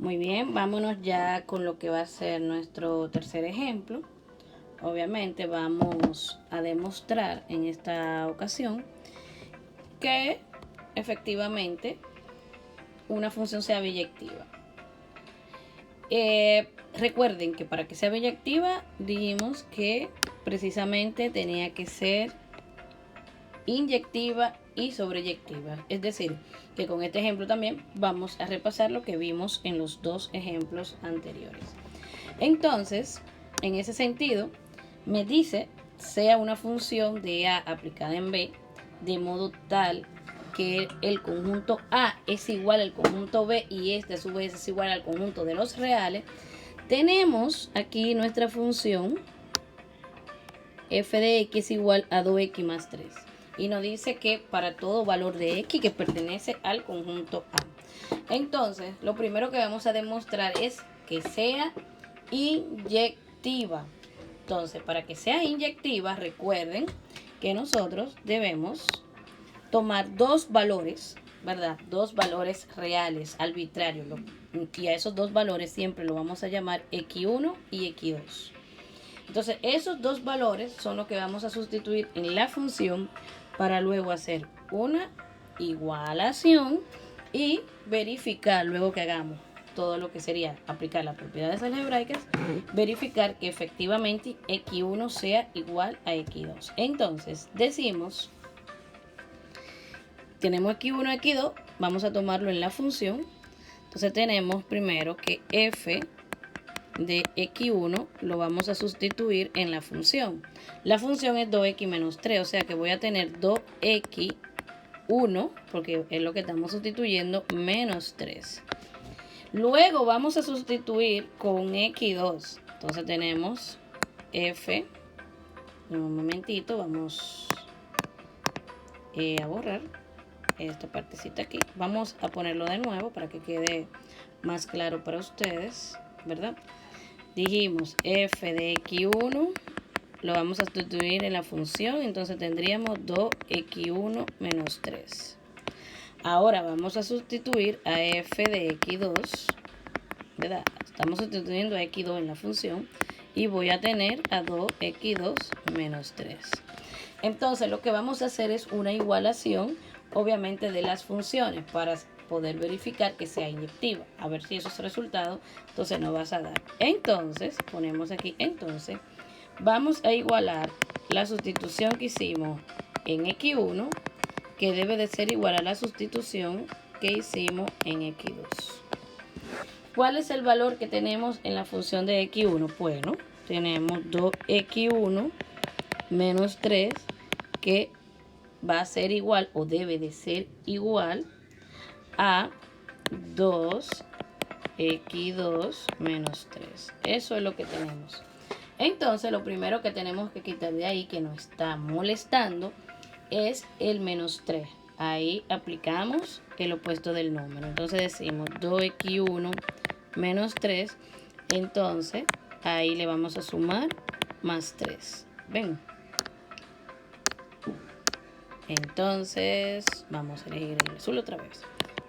Muy bien, vámonos ya con lo que va a ser nuestro tercer ejemplo. Obviamente vamos a demostrar en esta ocasión que efectivamente una función sea biyectiva. Recuerden que para que sea biyectiva dijimos que precisamente tenía que ser inyectiva y sobreyectiva. Es decir, que con este ejemplo también vamos a repasar lo que vimos en los dos ejemplos anteriores. Entonces, en ese sentido, me dice sea una función de A aplicada en B de modo tal que el conjunto A es igual al conjunto B y este a su vez es igual al conjunto de los reales. Tenemos aquí nuestra función f de x es igual a 2x más 3 y nos dice que para todo valor de x que pertenece al conjunto A. Entonces, lo primero que vamos a demostrar es que sea inyectiva. Entonces, para que sea inyectiva, recuerden que nosotros debemos tomar dos valores, ¿verdad? Dos valores reales, arbitrarios. Y a esos dos valores siempre lo vamos a llamar x1 y x2. Entonces, esos dos valores son los que vamos a sustituir en la función para luego hacer una igualación y verificar luego que hagamos todo lo que sería aplicar las propiedades algebraicas, verificar que efectivamente x1 sea igual a x2. Entonces, decimos, tenemos x1, x2, vamos a tomarlo en la función. Entonces, tenemos primero que f de x1 lo vamos a sustituir en la función. La función es 2x menos 3, o sea que voy a tener 2x1, porque es lo que estamos sustituyendo, menos 3. Luego vamos a sustituir con x2. Entonces tenemos f, un momentito, vamos a borrar esta partecita aquí. Vamos a ponerlo de nuevo para que quede más claro para ustedes, ¿verdad? Dijimos f de x1 lo vamos a sustituir en la función, entonces tendríamos 2x1 menos 3. Ahora vamos a sustituir a f de x2, ¿verdad? Estamos sustituyendo a x2 en la función y voy a tener a 2x2 menos 3. Entonces lo que vamos a hacer es una igualación, obviamente, de las funciones para poder verificar que sea inyectiva. A ver si esos resultados entonces nos vas a dar. Entonces, ponemos aquí, entonces, vamos a igualar la sustitución que hicimos en x1, que debe de ser igual a la sustitución que hicimos en x2. ¿Cuál es el valor que tenemos en la función de x1? Bueno, tenemos 2x1 menos 3, que va a ser igual o debe de ser igual a 2x2 menos 3. Eso es lo que tenemos. Entonces, lo primero que tenemos que quitar de ahí, que nos está molestando, es el menos 3. Ahí aplicamos el opuesto del número. Entonces decimos 2x1 menos 3. Entonces, ahí le vamos a sumar más 3. ¿Ven? Entonces, vamos a elegir el azul otra vez.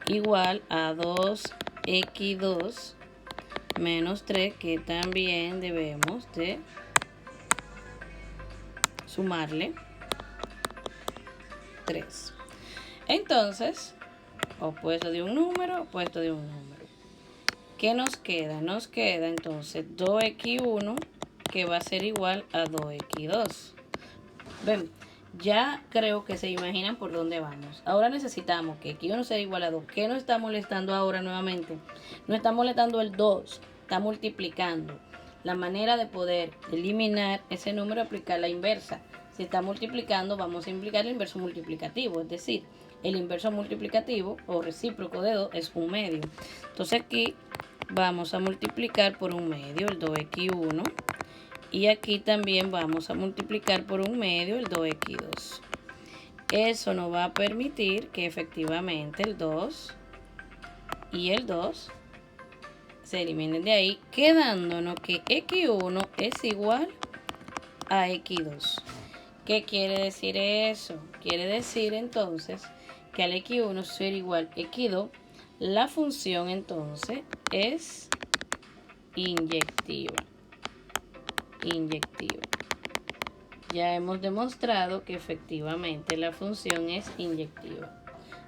Igual a 2x2 menos 3, que también debemos de sumarle 3. Entonces, opuesto de un número, opuesto de un número. ¿Qué nos queda? Nos queda entonces 2x1, que va a ser igual a 2x2. Ven, ya creo que se imaginan por dónde vamos. Ahora necesitamos que x1 sea igual a 2. ¿Qué nos está molestando ahora nuevamente? Nos está molestando el 2. Está multiplicando. La manera de poder eliminar ese número es aplicar la inversa. Si está multiplicando, vamos a implicar el inverso multiplicativo. Es decir, el inverso multiplicativo o recíproco de 2 es un medio. Entonces aquí vamos a multiplicar por un medio el 2x1. Y aquí también vamos a multiplicar por un medio el 2x2. Eso nos va a permitir que efectivamente el 2 y el 2 se eliminen de ahí, quedándonos que x1 es igual a x2. ¿Qué quiere decir eso? Quiere decir entonces que al x1 ser igual a x2, La función entonces es inyectiva. Ya hemos demostrado que efectivamente la función es inyectiva.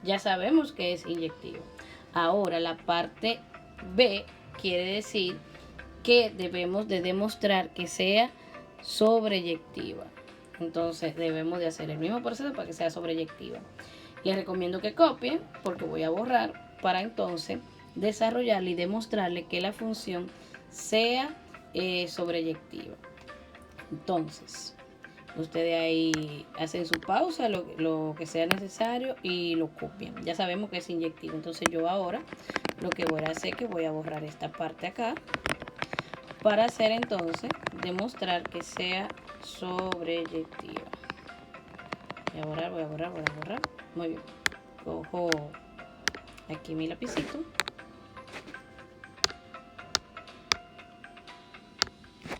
Ya sabemos que es inyectiva. Ahora la parte B quiere decir que debemos de demostrar que sea sobreyectiva. Entonces debemos de hacer el mismo proceso para que sea sobreyectiva. Les recomiendo que copien porque voy a borrar para entonces desarrollarle y demostrarle que la función sea sobreyectiva. Entonces, ustedes ahí hacen su pausa, lo que sea necesario y lo copian. Ya sabemos que es inyectivo. Entonces yo ahora lo que voy a hacer es que voy a borrar esta parte acá para hacer entonces demostrar que sea sobreyectiva. Voy a borrar. Muy bien. Cojo aquí mi lapicito.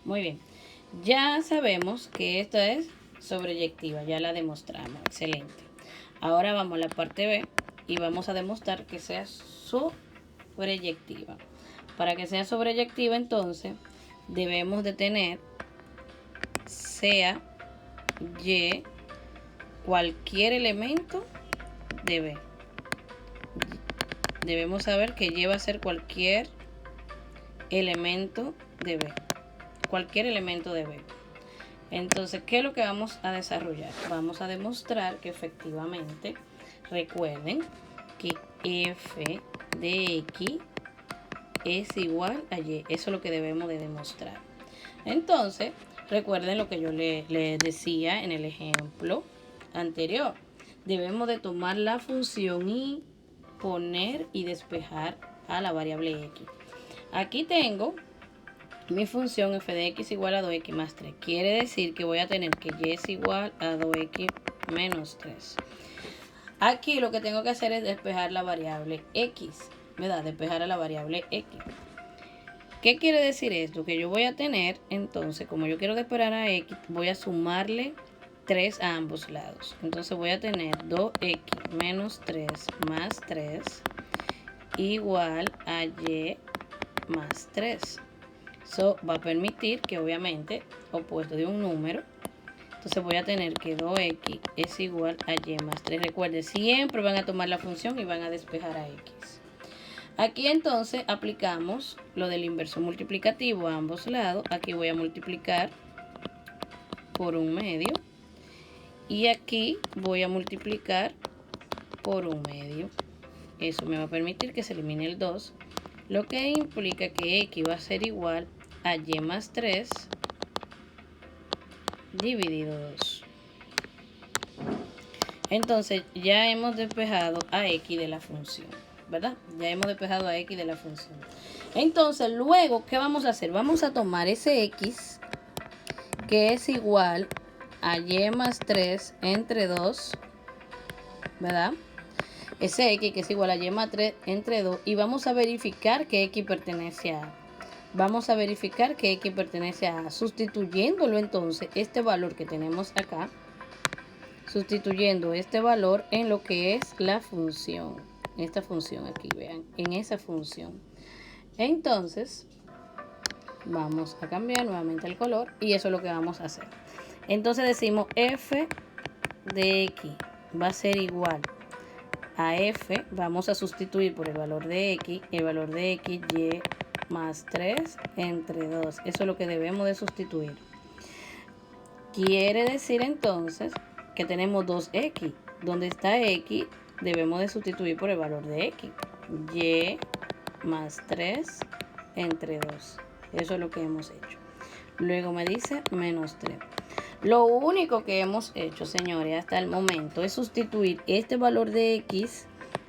Muy bien. Ya sabemos que esta es sobreyectiva. Ya la demostramos. Excelente. Ahora vamos a la parte B y vamos a demostrar que sea sobreyectiva. Para que sea sobreyectiva, entonces, debemos de tener sea Y cualquier elemento de B. Debemos saber que Y va a ser cualquier elemento de B. Cualquier elemento de B. Entonces, ¿qué es lo que vamos a desarrollar? Vamos a demostrar que efectivamente, recuerden que f de x es igual a y. Eso es lo que debemos de demostrar. Entonces, recuerden lo que yo les decía en el ejemplo anterior. Debemos de tomar la función y poner y despejar a la variable x. Aquí tengo mi función f de x igual a 2x más 3. Quiere decir que voy a tener que y es igual a 2x menos 3. Aquí lo que tengo que hacer es despejar la variable x, ¿verdad? Despejar a la variable x. ¿Qué quiere decir esto? Que yo voy a tener, entonces, como yo quiero despejar a x, voy a sumarle 3 a ambos lados. Entonces voy a tener 2x menos 3 más 3 igual a y más 3. Eso va a permitir que obviamente, opuesto de un número, entonces voy a tener que 2x es igual a y más 3. Recuerden, siempre van a tomar la función y van a despejar a x. Aquí entonces aplicamos lo del inverso multiplicativo a ambos lados. Aquí voy a multiplicar por 1/2. Y aquí voy a multiplicar por 1/2. Eso me va a permitir que se elimine el 2. Lo que implica que x va a ser igual a y más 3 dividido 2. Entonces ya hemos despejado a x de la función, ¿verdad? Ya hemos despejado a x de la función. Entonces luego, ¿qué vamos a hacer? Vamos a tomar ese x que es igual a y más 3 entre 2, ¿verdad? Ese x que es igual a y más 3 entre 2 y vamos a verificar que x pertenece a A. Vamos a verificar que x pertenece a A, sustituyéndolo entonces, este valor que tenemos acá, sustituyendo este valor en lo que es la función. Esta función aquí, vean, en esa función. Entonces, vamos a cambiar nuevamente el color y eso es lo que vamos a hacer. Entonces decimos f de x va a ser igual a f, vamos a sustituir por el valor de x, y más 3 entre 2. Eso es lo que debemos de sustituir. Quiere decir entonces que tenemos 2x. Donde está x, debemos de sustituir por el valor de x. Y más 3 entre 2. Eso es lo que hemos hecho. Luego me dice menos 3. Lo único que hemos hecho, señores, hasta el momento es sustituir este valor de x,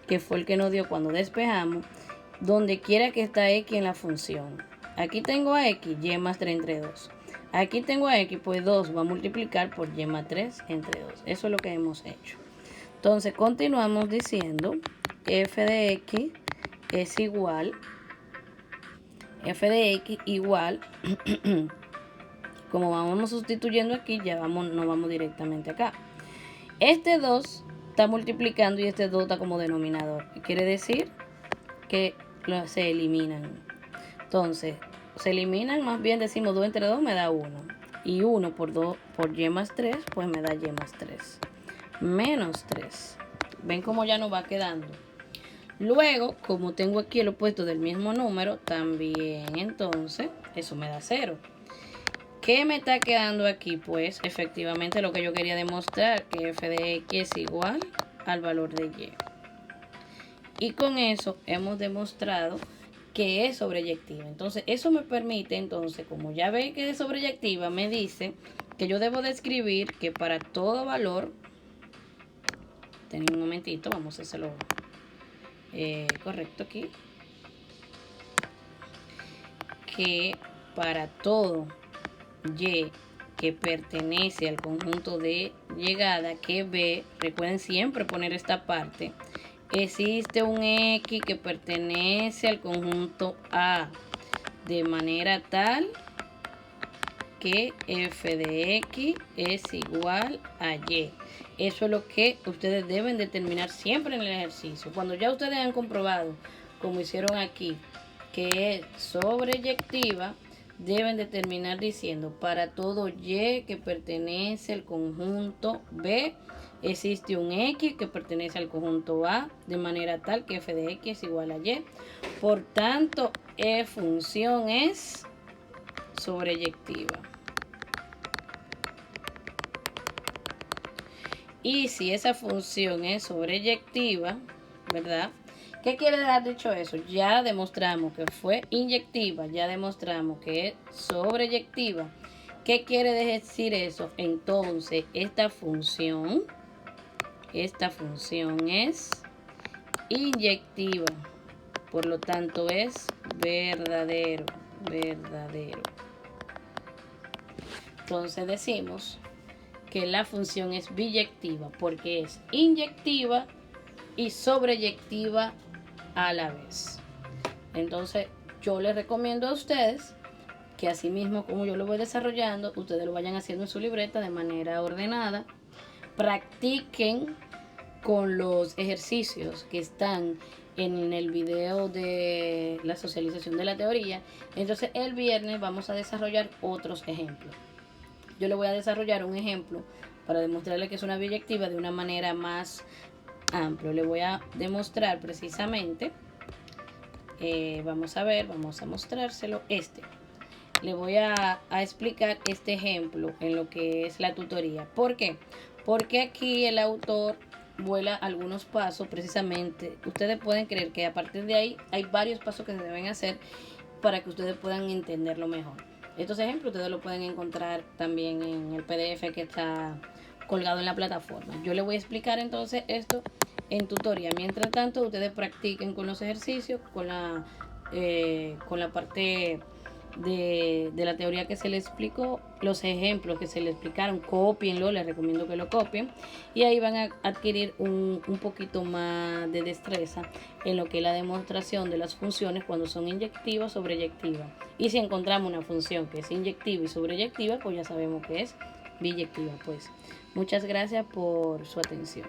que fue el que nos dio cuando despejamos, donde quiera que está x en la función. Aquí tengo a x, y más 3 entre 2. Aquí tengo a x, pues 2 va a multiplicar por y más 3 entre 2. Eso es lo que hemos hecho. Entonces continuamos diciendo f de x es igual, como vamos sustituyendo aquí, ya nos vamos directamente acá. Este 2 está multiplicando y este 2 está como denominador. Quiere decir que se eliminan. Entonces, se eliminan, más bien decimos 2 entre 2 me da 1. Y 1 por y más 3, pues me da y más 3. Menos 3. ¿Ven cómo ya nos va quedando? Luego, como tengo aquí el opuesto del mismo número, también entonces eso me da 0. ¿Qué me está quedando aquí? Pues efectivamente lo que yo quería demostrar, que f de x es igual al valor de y. Y con eso hemos demostrado que es sobreyectiva. Entonces eso me permite, entonces, como ya ve que es sobreyectiva, me dice que yo debo de escribir que para todo valor, un momentito, vamos a hacerlo correcto aquí, que para todo y que pertenece al conjunto de llegada, que B, recuerden siempre poner esta parte, existe un X que pertenece al conjunto A, de manera tal que f de x es igual a y. Eso es lo que ustedes deben determinar siempre en el ejercicio. Cuando ya ustedes han comprobado, como hicieron aquí, que es sobreyectiva, deben determinar diciendo para todo y que pertenece al conjunto B, existe un x que pertenece al conjunto A, de manera tal que f de x es igual a y. Por tanto, función es sobreyectiva. Y si esa función es sobreyectiva, ¿verdad? ¿Qué quiere dejar dicho eso? Ya demostramos que fue inyectiva, ya demostramos que es sobreyectiva. ¿Qué quiere decir eso? Entonces, esta función es inyectiva. Por lo tanto, es verdadero. Entonces decimos que la función es biyectiva porque es inyectiva y sobreyectiva a la vez. Entonces yo les recomiendo a ustedes que así mismo como yo lo voy desarrollando, ustedes lo vayan haciendo en su libreta de manera ordenada, practiquen con los ejercicios que están en el video de la socialización de la teoría. Entonces el viernes vamos a desarrollar otros ejemplos. Yo le voy a desarrollar un ejemplo para demostrarle que es una biyectiva de una manera más amplia. Le voy a demostrar precisamente, vamos a mostrárselo Le voy a explicar este ejemplo en lo que es la tutoría. ¿Por qué? Porque aquí el autor vuela algunos pasos precisamente. Ustedes pueden creer que a partir de ahí hay varios pasos que se deben hacer para que ustedes puedan entenderlo mejor. Estos ejemplos ustedes lo pueden encontrar también en el PDF que está colgado en la plataforma. Yo les voy a explicar entonces esto en tutoría. Mientras tanto, ustedes practiquen con los ejercicios, con la parte de la teoría que se les explicó, los ejemplos que se les explicaron, cópienlo, les recomiendo que lo copien y ahí van a adquirir un poquito más de destreza en lo que es la demostración de las funciones cuando son inyectivas o sobreyectivas. Y si encontramos una función que es inyectiva y sobreyectiva, pues ya sabemos que es biyectiva. Pues muchas gracias por su atención.